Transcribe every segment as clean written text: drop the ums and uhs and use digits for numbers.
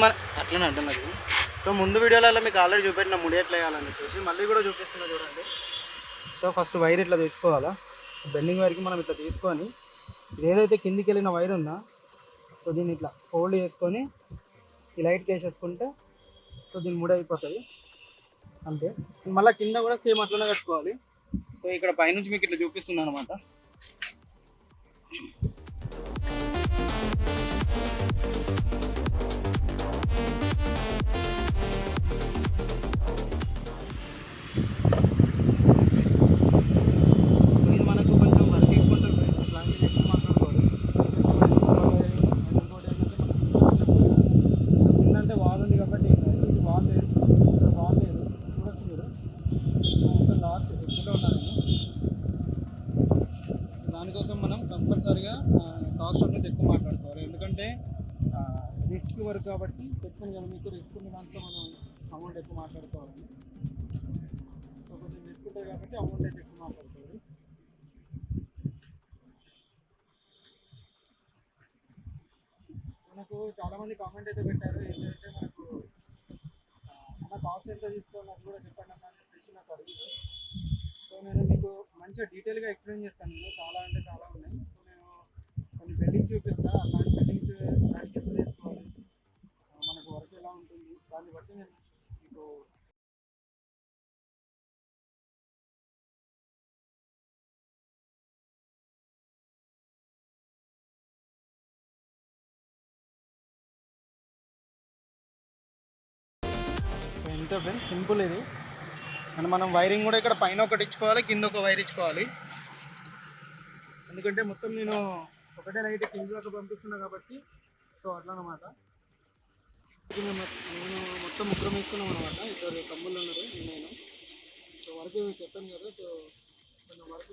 మన అట్లనే అంటున్నది. సో ముందు వీడియోలలో మీకు ఆల్రెడీ చూపెట్టిన ముడి ఎట్లా వేయాలని చెప్పేసి మళ్ళీ కూడా చూపిస్తున్నా చూడండి. సో ఫస్ట్ వైర్ ఇట్లా తీసుకోవాలా, బెండింగ్ వైర్కి మనం ఇట్లా తీసుకొని ఇది ఏదైతే కిందికి వెళ్ళిన వైర్ ఉందా సో దీన్ని ఇట్లా ఫోల్డ్ చేసుకొని ఈ లైట్కి వేసేసుకుంటే సో దీన్ని ముడి అయిపోతుంది అంతే. మళ్ళీ కింద కూడా సేమ్ అట్లనే కట్టుకోవాలి. సో ఇక్కడ పైనుంచి మీకు ఇట్లా చూపిస్తున్నాను అనమాట. ఇది మనకు కొంచెం వర్క్ ఎక్కువ ఉంటుంది ఫ్రెండ్స్, ఇట్లాంటిది ఎక్కువ మాట్లాడుకోవాలి. కిందంటే వాల్ ఉంది కాబట్టి ఇది వాల్ లేదు, ఇక్కడ వాల్ లేదు, చూడొచ్చు మీరు. లాస్ట్ ఎక్కువలో ఉన్నాను నేను. దానికోసం మనం కంపల్సరీగా కాస్ట్ అనేది ఎక్కువ మాట్లాడుకోవాలి. ఎందుకంటే రిస్క్ వర్క్ కాబట్టి చెప్తాను కదా మీకు, రిస్క్ ఉన్న దాంట్లో మనం అమౌంట్ ఎక్కువ మాట్లాడుకోవాలని. సో కొంచెం రిస్క్ ఉంటుంది కాబట్టి అమౌంట్ అయితే ఎక్కువ మాట్లాడుకోవాలి. మనకు చాలామంది కామెంట్ అయితే పెట్టారు ఏంటంటే మనకు అన్న కాస్ట్ ఎంత తీసుకోవాలి అది కూడా చెప్పండి అన్న అని చెప్పేసి నాకు అడిగింది. సో నేను మీకు మంచిగా డీటెయిల్గా ఎక్స్ప్లెయిన్ చేస్తాను. నేను చాలా అంటే చాలా ఉన్నాయి. సో నేను కొన్ని బెడ్డింగ్స్ చూపిస్తాను, అలాంటి బెడ్డింగ్స్ దానికి ఎంత తీసుకోవాలి, మనకు వర్క్ ఎలా ఉంటుంది దాన్ని బట్టి నేను మీకు ఎంత ఫ్రెండ్స్ సింపుల్ ఇది. అండ్ మనం వైరింగ్ కూడా ఇక్కడ పైన ఒకటి ఇచ్చుకోవాలి, కింద ఒక వైర్ ఇచ్చుకోవాలి. ఎందుకంటే మొత్తం నేను ఒకటే లైట్ కింద దాకా పంపిస్తున్నా కాబట్టి సో అట్లా అనమాట. నేను మొత్తం ముగ్గురం వేస్తున్నాం అనమాట. ఇద్దరు తమ్ముళ్ళు ఉన్నారు, నేను. సో వర్క్ చెప్పాను కదా, సో కొంచెం వర్క్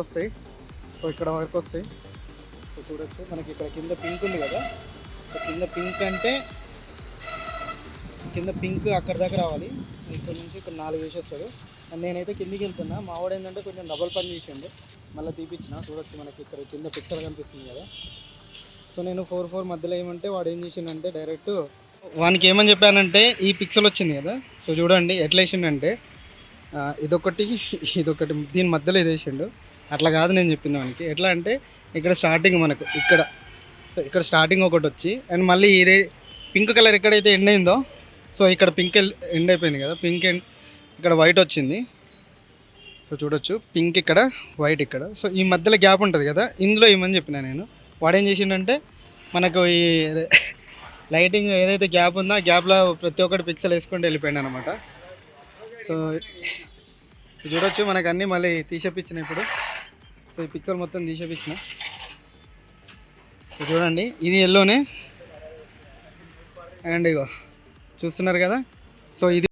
వస్తాయి. సో ఇక్కడ వరకు వస్తాయి. సో చూడొచ్చు మనకి ఇక్కడ కింద పింక్ ఉంది కదా, సో కింద పింక్ అంటే కింద పింక్ అక్కడ దాకా రావాలి. ఇక్కడ నుంచి ఇక్కడ 4 వేసేస్తాడు. అండ్ నేనైతే కిందికి వెళ్తున్నా. మా వాడు ఏంటంటే కొంచెం డబల్ పని చేసిండు, మళ్ళీ తీపిచ్చిన. చూడొచ్చు మనకి ఇక్కడ కింద పిక్చర్ కనిపిస్తుంది కదా. సో నేను 4 మధ్యలో ఏమంటే వాడు ఏం చేసిండంటే డైరెక్ట్ వానికి ఏమని చెప్పానంటే ఈ పిక్సెల్ వచ్చింది కదా, సో చూడండి ఎట్లా వేసిండంటే ఇదొకటి ఇదొకటి దీని మధ్యలో ఇది వేసిండు. అట్లా కాదు నేను చెప్పింది వానికి. ఎట్లా అంటే ఇక్కడ స్టార్టింగ్ మనకు ఇక్కడ, సో ఇక్కడ స్టార్టింగ్ ఒకటి వచ్చి అండ్ మళ్ళీ ఇదే పింక్ కలర్ ఎక్కడైతే ఎండ్ అయిందో, సో ఇక్కడ పింక్ ఎండ్ అయిపోయింది కదా, పింక్ ఎండ్ ఇక్కడ వైట్ వచ్చింది. సో చూడొచ్చు పింక్ ఇక్కడ వైట్ ఇక్కడ. సో ఈ మధ్యలో గ్యాప్ ఉంటుంది కదా, ఇందులో ఏమని చెప్పినా నేను. వాడేం చేసిండంటే మనకు ఈ లైటింగ్ ఏదైతే గ్యాప్ ఉందో ఆ గ్యాప్లో ప్రతి ఒక్కటి పిక్సెల్ వేసుకుంటూ వెళ్ళిపోయాడు అనమాట. సో చూడొచ్చు మనకు అన్నీ మళ్ళీ తీసేపించిన ఇప్పుడు. సో ఈ పిక్చర్ మొత్తం తీసేపించిన. సో చూడండి ఇది ఎల్లోనే అండ్ ఇగో చూస్తున్నారు కదా. సో ఇది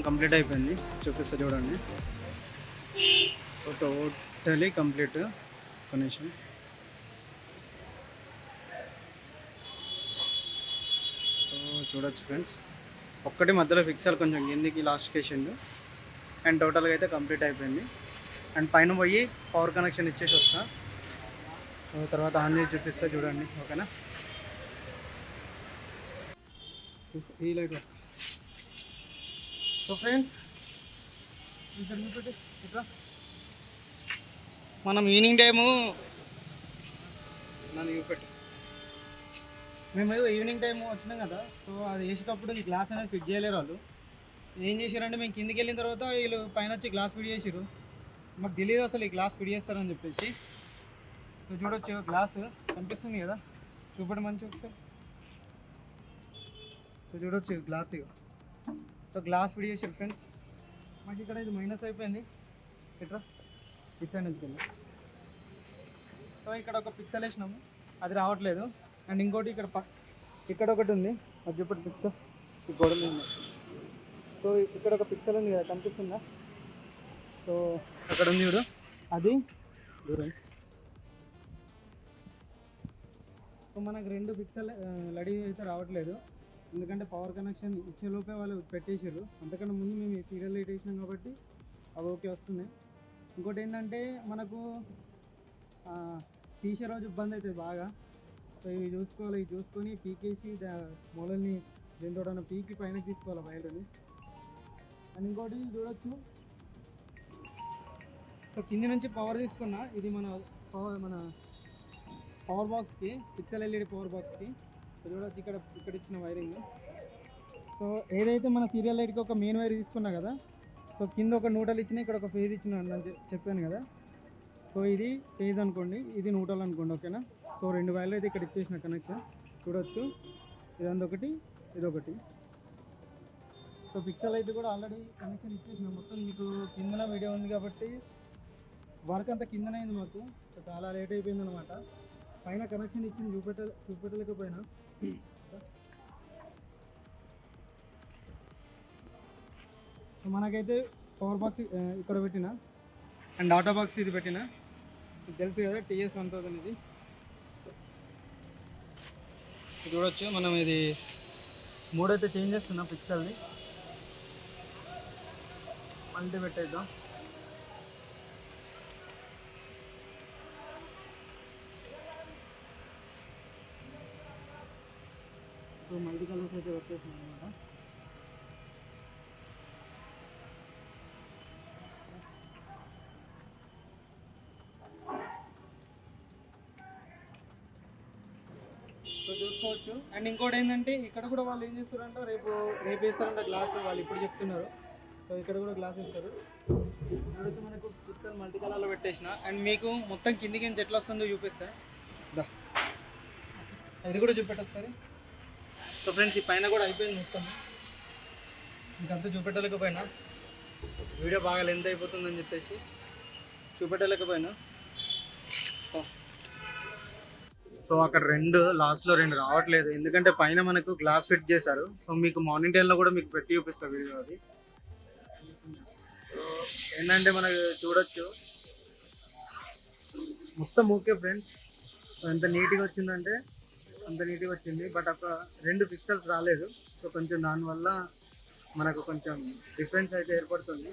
కంప్లీట్ అయిపోయింది, చూపిస్తా చూడండి. Totally complete. కనీసం చూడొచ్చు ఫ్రెండ్స్, ఒక్కటి మధ్యలో ఫిక్సర్ కొంచెం కిందికి లాస్ట్ కేసిండు. అండ్ టోటల్గా అయితే కంప్లీట్ అయిపోయింది. అండ్ పైన పోయి పవర్ కనెక్షన్ ఇచ్చేసి వస్తా, తర్వాత ఆన్ చేసి చూపిస్తా చూడండి. ఓకేనా? ఈ లైట్. సో ఫ్రెండ్స్, ఇక్కడ మనం ఈవినింగ్ టైము నన్ను చూపెట్టి మేము ఈవినింగ్ టైం వచ్చినాం కదా. సో అది వేసేటప్పుడు ఈ గ్లాస్ అనేది ఫిట్ చేయలేరు వాళ్ళు. ఏం చేశారంటే మేము కిందికి వెళ్ళిన తర్వాత వీళ్ళు పైన వచ్చి గ్లాస్ ఫిట్ చేసారు. మాకు తెలియదు అసలు ఈ గ్లాస్ ఫిట్ చేస్తారని చెప్పేసి. సో చూడొచ్చు, గ్లాస్ కనిపిస్తుంది కదా, చూపండి మంచి ఒకసారి. సో చూడొచ్చు గ్లాస్. సో గ్లాస్ ఫిట్ చేసారు ఫ్రెండ్స్. మాకు ఇక్కడ ఇది మైనస్ అయిపోయింది, ఇట్లా ఇట్లా నుంచి. సో ఇక్కడ ఒక పిక్చర్ వేసినాము, అది రావట్లేదు. అండ్ ఇంకోటి ఇక్కడ ఒకటి ఉంది, అది చూపటి పిక్చర్ ఈ గోడలు ఉంది. సో ఇక్కడ ఒక పిక్చర్ ఉంది కదా, కనిపిస్తుందా? సో అక్కడ ఉంది చూడు, అది దూరం. సో మనకు 2 పిక్చర్లు రెడీ అయితే రావట్లేదు, ఎందుకంటే పవర్ కనెక్షన్ ఇచ్చేలోపే వాళ్ళు పెట్టేసారు. అంతకన్నా ముందు మేము సీరియల్ లైట్ వేసినాం కాబట్టి అవి ఓకే వస్తున్నాయి. ఇంకోటి ఏంటంటే మనకు తీసే రోజు ఇబ్బంది అవుతుంది బాగా. సో ఇవి చూసుకోవాలి, ఇవి చూసుకొని పీకేసి మూలల్ని దీంతో పీకి పైన తీసుకోవాలి వైర్ని. అండ్ ఇంకోటి చూడొచ్చు, సో కింది నుంచి పవర్ తీసుకున్నా, ఇది మన పవర్ బాక్స్కి, పిక్సెల్ ఎల్ఈడి పవర్ బాక్స్కి. సో చూడొచ్చు ఇక్కడ ఇచ్చిన వైరింగ్. సో ఏదైతే మన సీరియల్ లైట్కి ఒక మెయిన్ వైర్ తీసుకున్నా కదా, సో కింద ఒక న్యూట్రల్ ఇచ్చిన, ఇక్కడ ఒక ఫేజ్ ఇచ్చిన అని చెప్పాను కదా. సో ఇది ఫేజ్ అనుకోండి, ఇది న్యూట్రల్ అనుకోండి. ఓకేనా? సో 2 వైర్లు అయితే ఇక్కడ ఇచ్చేసిన కనెక్షన్ చూడొచ్చు, ఇదొకటి ఇదొకటి. సో పిక్సెల్ లైట్ కూడా ఆల్రెడీ కనెక్షన్ ఇచ్చేసిన. మొత్తం మీకు కిందన వీడియో ఉంది కాబట్టి వర్క్ అంతా కిందనే అయింది మాకు. సో చాలా లేట్ అయిపోయింది అనమాట. పైన కనెక్షన్ ఇచ్చింది చూపెట్టలేకపోయినా. సో మనకైతే పవర్ బాక్స్ ఇక్కడ పెట్టిన, అండ్ ఆటో బాక్స్ ఇది పెట్టిన. మీకు తెలుసు కదా TS1000 ఇది. చూడొచ్చు, మనం ఇది 3 అయితే చేంజ్ చేస్తున్నాం పిక్సెల్ని. మల్టీ పెట్టేద్దాం. సో మల్టీ కలర్స్ అయితే వచ్చేసినాం అనమాట. సో చూసుకోవచ్చు. అండ్ ఇంకోటి ఏంటంటే ఇక్కడ కూడా వాళ్ళు ఏం చేస్తారంటే రేపు వేస్తారంట గ్లాస్, వాళ్ళు ఇప్పుడు చెప్తున్నారు. సో ఇక్కడ కూడా గ్లాస్ వేస్తారు. అడిగితే మనకు పిక్చర్ మల్టీ కలర్లో పెట్టేసిన. అండ్ మీకు మొత్తం కిందికి నుంచి ఎట్లా వస్తుందో చూపిస్తా. ఇది కూడా చూపెట్టు ఒకసారి. సో ఫ్రెండ్స్, ఈ పైన కూడా అయిపోయింది మొత్తం. ఇంకంతా చూపెట్టలేకపోయినా, వీడియో బాగా లెంత్ అయిపోతుందని చెప్పేసి చూపెట్టలేకపోయినా. సో అక్కడ లాస్ట్లో 2 రావట్లేదు, ఎందుకంటే పైన మనకు గ్లాస్ ఫిట్ చేశారు. సో మీకు మార్నింగ్ టైంలో కూడా మీకు పెట్టి చూపిస్తాను వీడియో అది. సో ఏంటంటే మనకు చూడొచ్చు మొత్తం ఓకే ఫ్రెండ్స్. ఎంత నీట్గా వచ్చిందంటే అంత నీట్గా వచ్చింది. బట్ అక్కడ 2 పిక్సెల్స్ రాలేదు. సో కొంచెం దానివల్ల మనకు కొంచెం డిఫరెన్స్ అయితే ఏర్పడుతుంది.